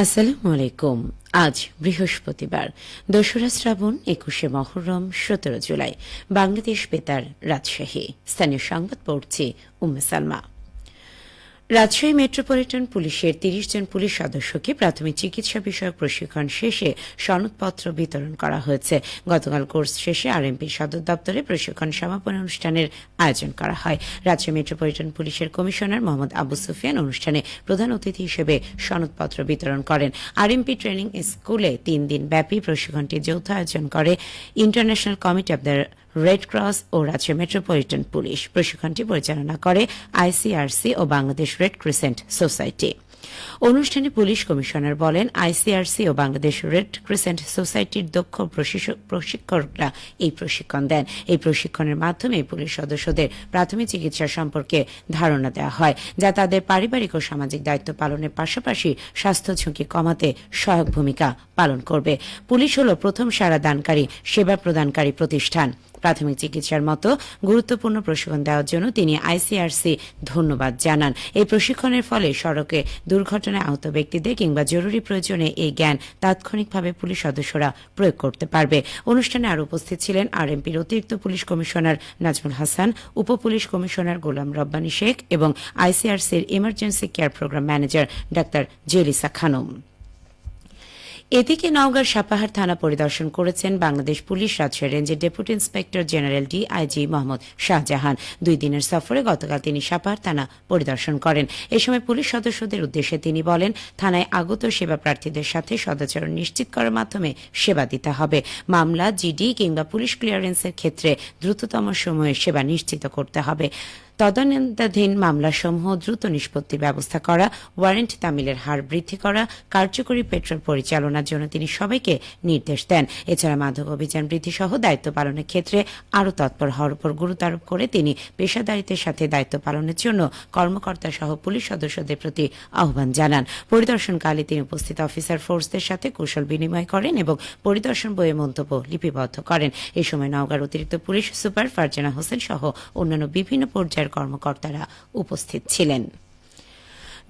আসসালামু আলাইকুম। আজ বৃহস্পতিবার ২রা শ্রাবণ ২১শে মহররম ১৭ জুলাই। বাংলাদেশ বেতার রাজশাহী। স্থানীয় সংবাদ পড়ছি উম্মে সালমা। রাজশাহী মেট্রোপলিটন পুলিশের ৩০ জন পুলিশ সদস্যকে প্রাথমিক চিকিৎসা বিষয়ক প্রশিক্ষণ শেষে সনদপত্র বিতরণ করা হয়েছে। গতকাল কোর্স শেষে আরএমপির সদর দপ্তরে প্রশিক্ষণ সমাপনী অনুষ্ঠানের আয়োজন করা হয়। রাজশাহী মেট্রোপলিটন পুলিশের কমিশনার মোহাম্মদ আবু সুফিয়ান অনুষ্ঠানে প্রধান অতিথি হিসেবে সনদপত্র বিতরণ করেন। আরএমপি ট্রেনিং স্কুলে ৩ দিন ব্যাপী প্রশিক্ষণটি যৌথ আয়োজন করে international committee of the red cross ও রাজশাহী মেট্রোপলিটন পুলিশ। প্রশিক্ষণটি পরিচালনা করে আইসিআরসি ও বাংলাদেশ রেড ক্রিসেন্ট সোসাইটি। অনুষ্ঠানে পুলিশ কমিশনার বলেন, আইসিআরসি ও বাংলাদেশ রেড ক্রিসেন্ট সোসাইটির দক্ষ প্রশিক্ষকরা এই প্রশিক্ষণ দেন। এই প্রশিক্ষণের মাধ্যমে পুলিশ সদস্যদের প্রাথমিক চিকিৎসা সম্পর্কে ধারণা দেওয়া হয়, যা তাদের পারিবারিক ও সামাজিক দায়িত্ব পালনের পাশাপাশি স্বাস্থ্য ঝুঁকি কমাতে সহায়ক ভূমিকা পালন করবে। পুলিশ হল প্রথম সাড়া দানকারী সেবা প্রদানকারী প্রতিষ্ঠান। প্রাথমিক চিকিৎসার মতো গুরুত্বপূর্ণ প্রশিক্ষণ দেওয়ার জন্য তিনি আইসিআরসি ধন্যবাদ জানান। এই প্রশিক্ষণের ফলে সড়কে দুর্ঘটনায় আহত ব্যক্তিদের কিংবা জরুরি প্রয়োজনে এই জ্ঞান তাৎক্ষণিকভাবে পুলিশ সদস্যরা প্রয়োগ করতে পারবে। অনুষ্ঠানে আরও উপস্থিত ছিলেন আরএমপির অতিরিক্ত পুলিশ কমিশনার নাজমুল হাসান, উপ পুলিশ কমিশনার গোলাম রব্বানী শেখ এবং আইসিআরসির emergency care programme manager doctor Jelisa Khanam. এদিকে নওগাঁর সাপাহার থানা পরিদর্শন করেছেন বাংলাদেশ পুলিশ রাজশাহী রেঞ্জের deputy inspector general DIG Mohammad Shahjahan. ২ দিনের সফরে গতকাল তিনি সাপাহার থানা পরিদর্শন করেন। এ সময় পুলিশ সদস্যদের উদ্দেশ্যে তিনি বলেন, থানায় আগত সেবা প্রার্থীদের সাথে সদাচরণ নিশ্চিত করার মাধ্যমে সেবা দিতে হবে। মামলা, জিডি কিংবা পুলিশ ক্লিয়ারেন্সের ক্ষেত্রে দ্রুততম সময়ে সেবা নিশ্চিত করতে হবে। তদন্তাধীন মামলাসমূহ দ্রুত নিষ্পত্তির ব্যবস্থা করা, ওয়ারেন্ট তামিলের হার বৃদ্ধি করা, কার্যকরী পেট্রোল পরিচালনার জন্য তিনি সবাইকে নির্দেশ দেন। এছাড়া মাদক অভিযান বৃদ্ধি সহ দায়িত্ব পালনের ক্ষেত্রে আরও তৎপর হওয়ার উপর গুরুত্ব আরোপ করে তিনি পেশাদারিত্বের সাথে দায়িত্ব পালনের জন্য কর্মকর্তা সহ পুলিশ সদস্যদের প্রতি আহ্বান জানান। পরিদর্শনকালে তিনি উপস্থিত অফিসার ফোর্সদের সাথে কুশল বিনিময় করেন এবং পরিদর্শন বইয়ে মন্তব্য লিপিবদ্ধ করেন। এ সময় নওগাঁর অতিরিক্ত পুলিশ সুপার ফারজানা হোসেন সহ অন্যান্য বিভিন্ন পর্যায়ের কর্মকর্তারা উপস্থিত ছিলেন।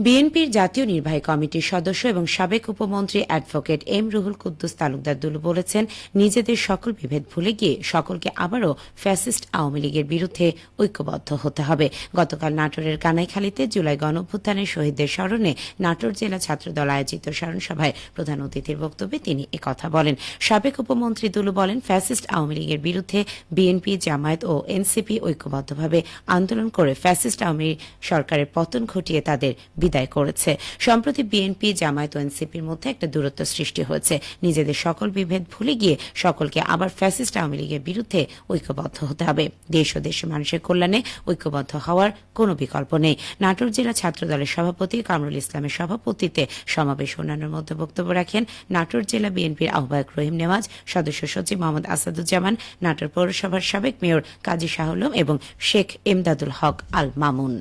বিএনপির জাতীয় নির্বাহী কমিটির সদস্য এবং সাবেক উপমন্ত্রী অ্যাডভোকেট এম রুহুল কুদ্দুস তালুকদার দুলু বলেছেন, নিজেদের সকল বিভেদ ভুলে গিয়ে সকলকে আবারও ফ্যাসিস্ট আওয়ামী লীগের বিরুদ্ধে ঐক্যবদ্ধ হতে হবে। গতকাল নাটোরের কানাইখালীতে জুলাই গণঅভ্যুত্থানের শহীদদের স্মরণে নাটোর জেলা ছাত্রদল আয়োজিত স্মরণ সভায় প্রধান অতিথির বক্তব্যে তিনি একথা বলেন। সাবেক উপমন্ত্রী দুলু বলেন, ফ্যাসিস্ট আওয়ামী লীগের বিরুদ্ধে বিএনপি, জামায়াত ও এনসিপি ঐক্যবদ্ধভাবে আন্দোলন করে ফ্যাসিস্ট আওয়ামী সরকারের পতন ঘটিয়ে তাদের বিদায় করেছে। সম্প্রতি বিএনপি, জামায়াত ও এনসিপির মধ্যে একটা দূরত্ব সৃষ্টি হয়েছে। নিজেদের সকল বিভেদ ভুলে গিয়ে সকলকে আবার ফ্যাসিস্ট আওয়ামী লীগের বিরুদ্ধে ঐক্যবদ্ধ হতে হবে। দেশ ও দেশের মানুষের কল্যাণে ঐক্যবদ্ধ হওয়ার কোনো বিকল্প নেই। নাটোর জেলা ছাত্রদলের সভাপতি কামরুল ইসলামের সভাপতিত্বে সমাবেশ অন্যান্যের মধ্যে বক্তব্য রাখেন নাটোর জেলা বিএনপির আহ্বায়ক রহিম নেওয়াজ, সদস্য সচিব মোহাম্মদ আসাদুজ্জামান, নাটোর পৌরসভার সাবেক মেয়র কাজী শাহ আলম এবং শেখ এমদাদুল হক আল মামুন।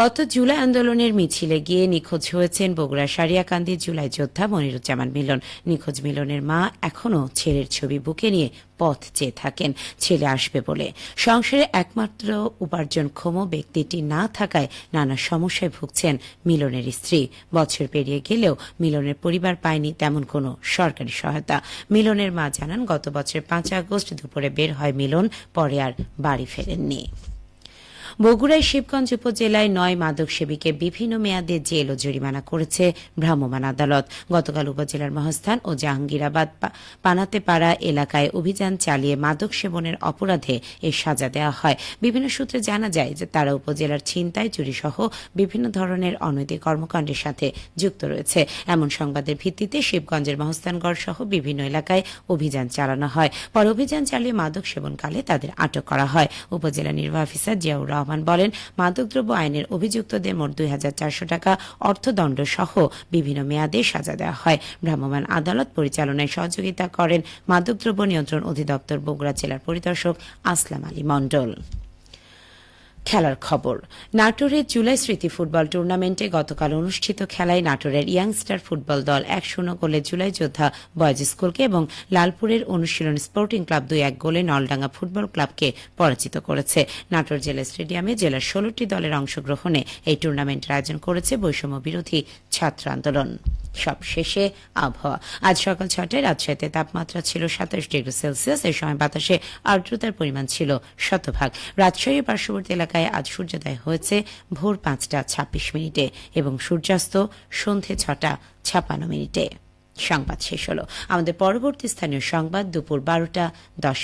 গত জুলাই আন্দোলনের মিছিলে গিয়ে নিখোঁজ হয়েছেন বগুড়া সারিয়াকান্দি জুলাই যোদ্ধা মনিরুজ্জামান মিলন। নিখোঁজ মিলনের মা এখনও ছেলের ছবি বুকে নিয়ে পথ চেয়ে থাকেন ছেলে আসবে বলে। সংসারে একমাত্র উপার্জনক্ষম ব্যক্তিটি না থাকায় নানা সমস্যায় ভুগছেন মিলনের স্ত্রী। বছর পেরিয়ে গেলেও মিলনের পরিবার পায়নি তেমন কোনো সরকারি সহায়তা। মিলনের মা জানান, গত বছর ৫ আগস্ট দুপুরে বের হয় মিলন, পরে আর বাড়ি ফেরেননি। বগুড়ায় শিবগঞ্জ উপজেলায় ৯ মাদক সেবীকে বিভিন্ন মেয়াদে জেল ও জরিমানা করেছে ভ্রাম্যমাণ আদালত। গতকাল উপজেলার মহাস্থান ও জাহাঙ্গীরাবাদ পানাতেপাড়া এলাকায় অভিযান চালিয়ে মাদক সেবনের অপরাধে এর সাজা দেওয়া হয়। বিভিন্ন সূত্রে জানা যায় যে তারা উপজেলার ছিনতাই, চুরি সহ বিভিন্ন ধরনের অনৈতিক কর্মকাণ্ডের সাথে যুক্ত রয়েছে। এমন সংবাদের ভিত্তিতে শিবগঞ্জের মহাস্থানগড় সহ বিভিন্ন এলাকায় অভিযান চালানো হয়। পরে অভিযান চালিয়ে মাদক সেবনকালে তাদের আটক করা হয়। উপজেলা নির্বাহী অফিসার জিয়াউর রহমান বলেন, মাদকদ্রব্য আইনের অভিযুক্তদের মোট ২,৪০০ টাকা অর্থদণ্ড সহ বিভিন্ন মেয়াদে সাজা দেওয়া হয়। ভ্রাম্যমাণ আদালত পরিচালনায় সহযোগিতা করেন মাদকদ্রব্য নিয়ন্ত্রণ অধিদপ্তর বগুড়া জেলার পরিদর্শক আসলাম আলী মণ্ডল। খেলার খবর। নাটোরের জুলাই স্মৃতি ফুটবল টুর্নামেন্টে গতকাল অনুষ্ঠিত খেলায় নাটোরের ইয়াংস্টার ফুটবল দল 1-0 গোলে জুলাই যোদ্ধা বয়েজ স্কুলকে এবং লালপুরের অনুশীলন স্পোর্টিং ক্লাব 2-1 গোলে নলডাঙ্গা ফুটবল ক্লাবকে পরাজিত করেছে। নাটোর জেলা স্টেডিয়ামে জেলার 16টি দলের অংশগ্রহণে এই টুর্নামেন্টের আয়োজন করেছে বৈষম্য বিরোধী ছাত্র আন্দোলন। সবশেষে আবহাওয়া। আজ সকাল 6টায় রাজশাহীতে তাপমাত্রা ছিল 27 ডিগ্রি সেলসিয়াস। এই সময় বাতাসে আর্দ্রতার পরিমাণ ছিল 100%। রাজশাহী পার্শ্ববর্তী এলাকায় আজ সূর্যোদয় হয়েছে ভোর 5টা 26 এবং সূর্যাস্ত সন্ধে 6টা 56 সংবাদ শেষ হলো। আমাদের পরবর্তী স্থানীয় সংবাদ দুপুর 12টা 10